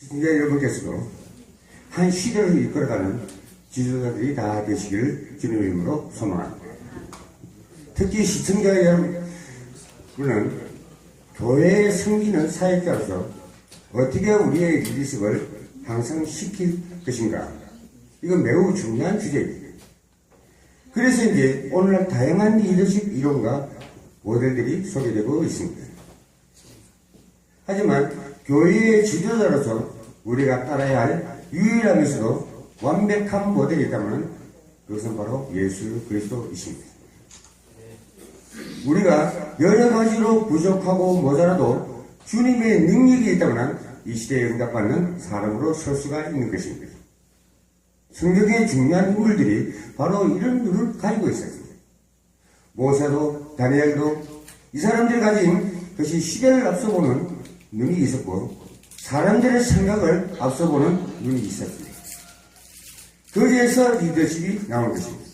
시청자 여러분께서도 한 시대를 이끌어가는 지도자들이 다 되시기를 주님의 이름으로 소망합니다. 특히 시청자 여러분은 교회에 섬기는 사역자로서 어떻게 우리의 리더십을 향상시킬 것인가, 이건 매우 중요한 주제입니다. 그래서 이제 오늘날 다양한 리더십 이론과 모델들이 소개되고 있습니다. 하지만 교회의 지도자로서 우리가 따라야 할 유일하면서도 완벽한 모델이 있다면 그것은 바로 예수 그리스도이십니다. 우리가 여러 가지로 부족하고 모자라도 주님의 능력이 있다면 이 시대에 응답받는 사람으로 설 수가 있는 것입니다. 성경의 중요한 인물들이 바로 이런 눈을 가지고 있었습니다. 모세도 다니엘도 이 사람들이 가진 것이 시대를 앞서보는 눈이 있었고 사람들의 생각을 앞서보는 눈이 있었습니다. 거기에서 리더십이 나온 것입니다.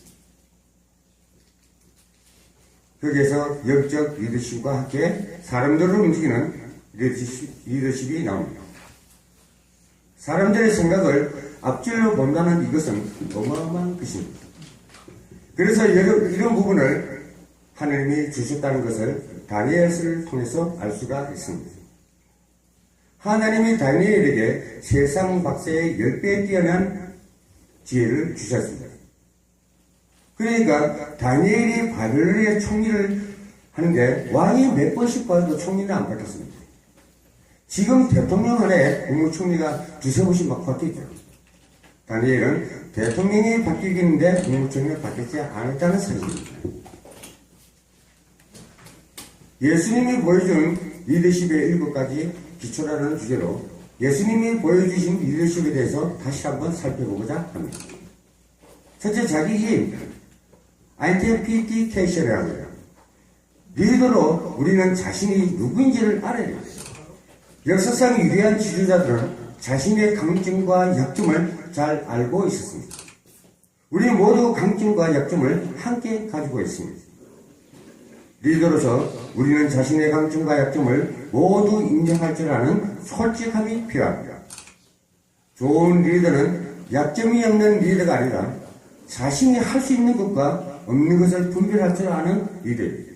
거기에서 영적 리더십과 함께 사람들을 움직이는 리더십이 나옵니다. 사람들의 생각을 앞질러 본다는 이것은 어마어마한 것입니다. 그래서 이런 부분을 하나님이 주셨다는 것을 다니엘서를 통해서 알 수가 있습니다. 하나님이 다니엘에게 세상 박사의 10배에 뛰어난 지혜를 주셨습니다. 그러니까 다니엘이 바벨론의 총리를 하는데 왕이 몇 번씩 봐도 총리는 안 바뀌었습니다. 지금 대통령 안에 국무총리가 두세 번씩 막 바뀌죠. 다니엘은 대통령이 바뀌겠는데 국무총리가 바뀌지 않았다는 사실입니다. 예수님이 보여준 리더십의 7가지 기초라는 주제로 예수님이 보여주신 리더십에 대해서 다시 한번 살펴보고자 합니다. 첫째, 자기 힘, 아이덴티피케이션이라고 해요. 리더로 우리는 자신이 누구인지를 알아야 됩니다. 역사상 위대한 지도자들은 자신의 강점과 약점을 잘 알고 있었습니다. 우리 모두 강점과 약점을 함께 가지고 있습니다. 리더로서 우리는 자신의 강점과 약점을 모두 인정할 줄 아는 솔직함이 필요합니다. 좋은 리더는 약점이 없는 리더가 아니라 자신이 할 수 있는 것과 없는 것을 분별할 줄 아는 리더입니다.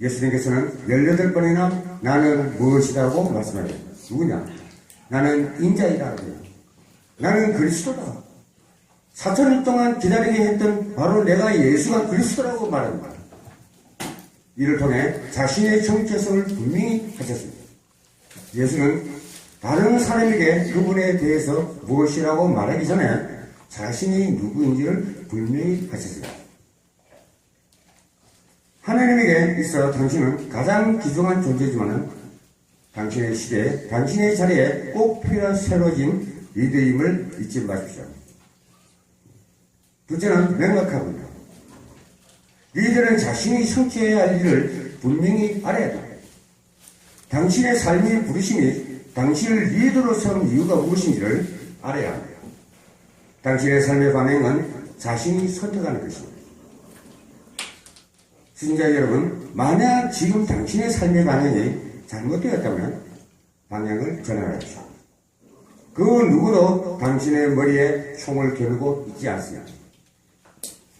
예수님께서는 18번이나 나는 무엇이라고 말씀하세요. 누구냐? 나는 인자이라고 해요. 나는 그리스도다. 4,000년 동안 기다리게 했던 바로 내가 예수가 그리스도라고 말합니다. 이를 통해 자신의 정체성을 분명히 하셨습니다. 예수는 다른 사람에게 그분에 대해서 무엇이라고 말하기 전에 자신이 누구인지를 분명히 하셨습니다. 하나님에게 있어 당신은 가장 귀중한 존재지만 당신의 시대에, 당신의 자리에 꼭 필요한 새로워진 리더임을 잊지 마십시오. 둘째는 명확합니다. 리더는 자신이 성취해야 할 일을 분명히 알아야 됩니다. 당신의 삶의 부르심이 당신을 리더로 세운 이유가 무엇인지를 알아야 합니다. 당신의 삶의 방향은 자신이 선택하는 것입니다. 시청자 여러분, 만약 지금 당신의 삶의 방향이 잘못되었다면 방향을 전환하십시오. 그 누구도 당신의 머리에 총을 겨누고 있지 않습니다.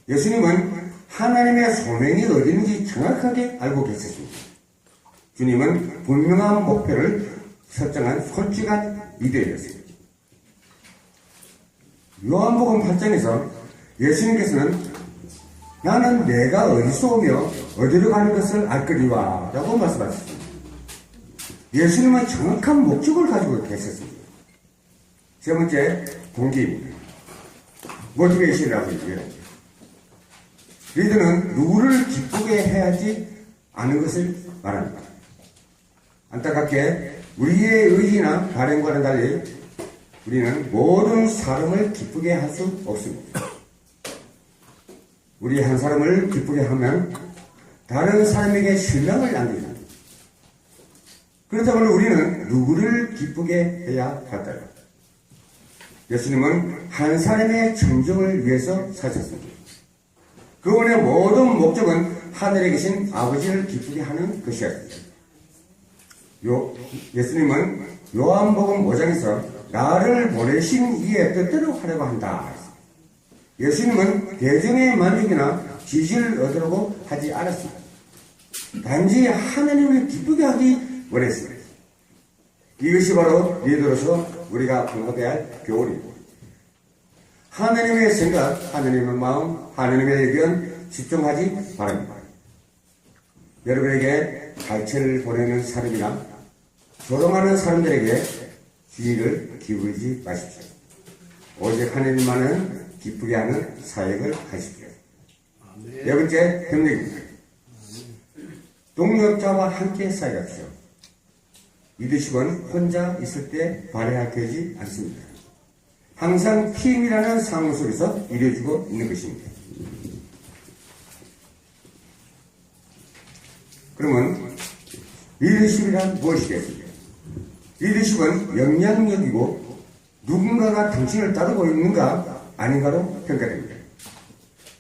예수님은 하나님의 소명이 어디 있는지 정확하게 알고 계셨습니다. 주님은 분명한 목표를 설정한 솔직한 리더였습니다. 요한복음 8장에서 예수님께서는 나는 내가 어디서 오며 어디로 가는 것을 알거니와 라고 말씀하셨습니다. 예수님은 정확한 목적을 가지고 계셨습니다. 세 번째, 동기입니다. 모티베이션이라고 얘기해요. 리더는 누구를 기쁘게 해야지 않은 것을 말합니다. 안타깝게 우리의 의지나 바람과는 달리 우리는 모든 사람을 기쁘게 할 수 없습니다. 우리 한 사람을 기쁘게 하면 다른 사람에게 실망을 남깁니다. 그렇다면 우리는 누구를 기쁘게 해야 할까요? 예수님은 한 사람의 청정을 위해서 사셨습니다. 그분의 모든 목적은 하늘에 계신 아버지를 기쁘게 하는 것이었습니다. 예수님은 요한복음 5장에서 나를 보내신 이의 뜻대로 하려고 한다. 예수님은 대중의 만족이나 지지를 얻으려고 하지 않았습니다. 단지 하나님을 기쁘게 하기 원했습니다. 이것이 바로 리더로서 우리가 공부해야 할 교훈입니다. 하나님의 생각, 하나님의 마음, 하나님의 의견 집중하지 바랍니다. 여러분에게 갈채를 보내는 사람이나 조롱하는 사람들에게 주의를 기울이지 마십시오. 오직 하나님만은 기쁘게 하는 사역을 하십시오. 네 번째, 협력입니다. 동력자와 함께 사역하십시오. 리더십은 혼자 있을 때 발휘하지 않습니다. 항상 팀이라는 상호 속에서 이루어지고 있는 것입니다. 그러면 리더십이란 무엇이겠습니까? 리더십은 영향력이고 누군가가 당신을 따르고 있는가 아닌가로 평가됩니다.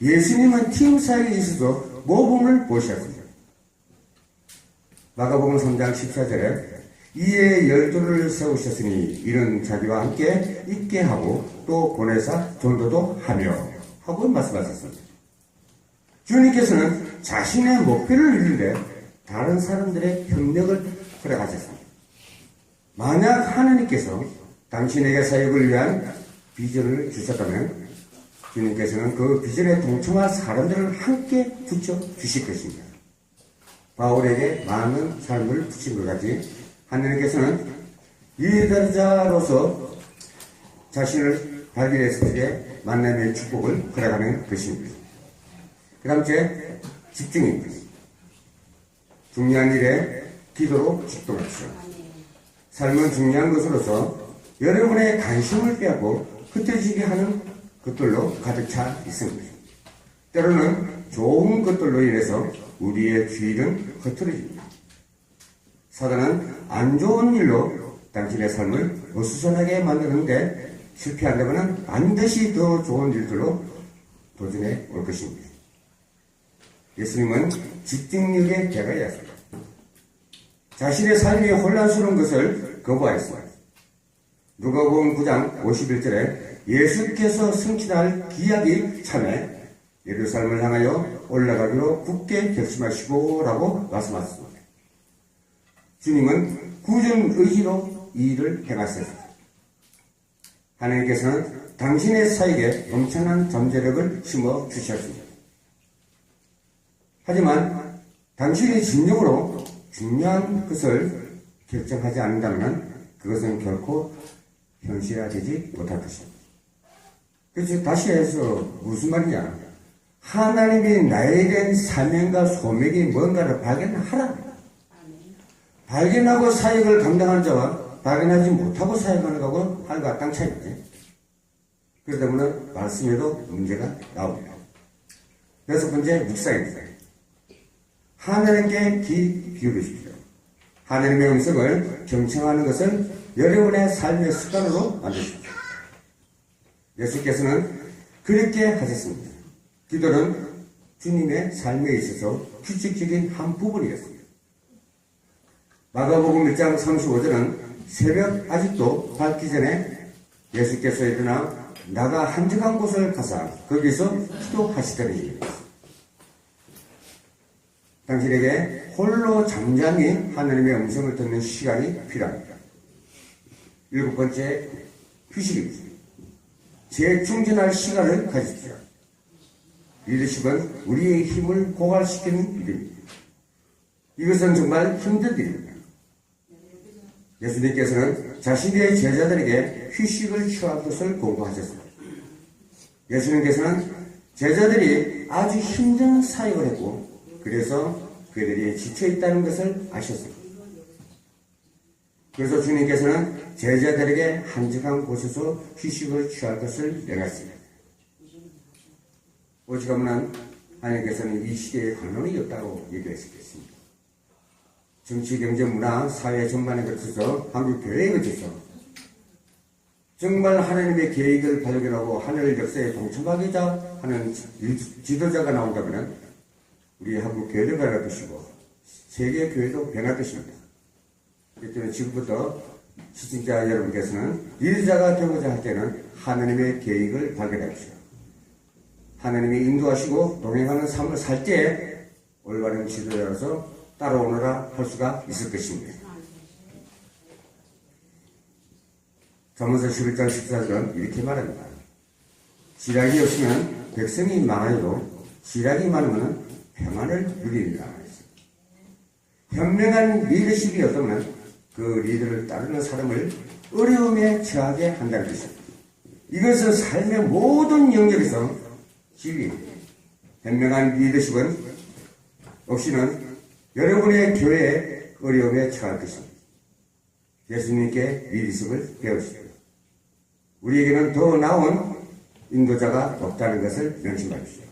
예수님은 팀 사역에 있어서 모범을 보셨습니다. 마가복음 3장 14절에 이에 12를 세우셨으니 이는 자기와 함께 있게 하고 또 보내사 전도도 하며 하고 말씀하셨습니다. 주님께서는 자신의 목표를 이루는데 다른 사람들의 협력을 허락하셨습니다. 만약 하나님께서 당신에게 사역을 위한 비전을 주셨다면 주님께서는 그 비전에 동참할 사람들을 함께 붙여 주실 것입니다. 바울에게 많은 삶을 붙인 것 같이 하나님께서는 리더자로서 자신을 발견했을 때 만남의 축복을 허락하는 것입니다. 그 다음째, 집중입니다. 중요한 일에 기도로 집중하십시오. 삶은 중요한 것으로서 여러분의 관심을 빼앗고 흩어지게 하는 것들로 가득 차 있습니다. 때로는 좋은 것들로 인해서 우리의 주의는 흐트러집니다. 사단은 안 좋은 일로 당신의 삶을 어수선하게 만드는데 실패한다면 반드시 더 좋은 일들로 도전해 올 것입니다. 예수님은 집중력의 대가였습니다. 자신의 삶이 혼란스러운 것을 거부하였습니다. 누가복음 9장 51절에 예수께서 승천할 기약이 참에 예루살렘을 향하여 올라가기로 굳게 결심하시고 라고 말씀하셨습니다. 주님은 굳은 의지로 이 일을 행하셨습니다. 하나님께서는 당신의 사역에 엄청난 잠재력을 심어 주셨습니다. 하지만 당신의 진정으로 중요한 것을 결정하지 않는다면 그것은 결코 현실화되지 못할 것입니다. 그래서 다시 해서 무슨 말이냐? 하나님이 나에 대한 사명과 소명이 뭔가를 발견하라. 발견하고 사역을 감당하는 자와 발견하지 못하고 사역하는 거하고 하늘과 땅 차이입니다. 그러다 보면 말씀에도 문제가 나옵니다. 여섯 번째, 묵상입니다. 하나님께 귀 기울이십시오. 하나님의 음성을 경청하는 것을 여러분의 삶의 습관으로 만드십시오. 예수께서는 그렇게 하셨습니다. 기도는 주님의 삶에 있어서 규칙적인 한 부분이었습니다. 마가복음 1장 35절은 새벽 아직도 밝기 전에 예수께서 일어나 나가 한적한 곳을 가사 거기서 기도하시더니 당신에게 홀로 잠잠히 하나님의 음성을 듣는 시간이 필요합니다. 일곱 번째, 휴식입니다. 재충전할 시간을 가지십시오. 리더십은 우리의 힘을 고갈시키는 일입니다. 이것은 정말 힘든 일입니다. 예수님께서는 자신의 제자들에게 휴식을 취할 것을 공부하셨습니다. 예수님께서는 제자들이 아주 힘든 사역을 했고 그래서 그들이 지쳐있다는 것을 아셨습니다. 그래서 주님께서는 제자들에게 한적한 곳에서 휴식을 취할 것을 명했습니다. 오직하면 하나님께서는 이 시대에 관원이 없다고 얘기했습니다. 정치, 경제, 문화, 사회 전반에 걸쳐서 한국 교회에 걸쳐서 정말 하나님의 계획을 발견하고 하늘 역사에 동참하고자 하는 지도자가 나온다면 우리 한국 교회도 변할 것이고 세계 교회도 변할 것입니다. 그렇기 때문에 지금부터 시청자 여러분께서는 리더자가 되고자 할 때는 하나님의 계획을 발견하십시오. 하나님이 인도하시고 동행하는 삶을 살 때 올바른 지도자로서 따라오너라 할 수가 있을 것입니다. 잠언서 11장 14절은 이렇게 말합니다. 지략이 없으면 백성이 많아도 지략이 많으면 평안을 누리리라. 현명한 리더십이 없다면 그 리더를 따르는 사람을 어려움에 처하게 한다는 것입니다. 이것은 삶의 모든 영역에서 지위입니다. 현명한 리더십은 없이는 여러분의 교회에 어려움에 처할 것입니다. 예수님께 리더십을 배우십시오. 우리에게는 더 나은 인도자가 없다는 것을 명심하십시오.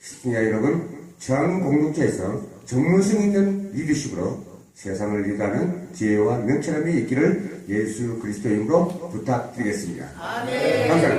시청자 여러분, 전 공동체에서 전문성 있는 리더십으로 세상을 리드하는 지혜와 명철함이 있기를 예수 그리스도의 이름으로 부탁드리겠습니다. 아멘. 감사합니다.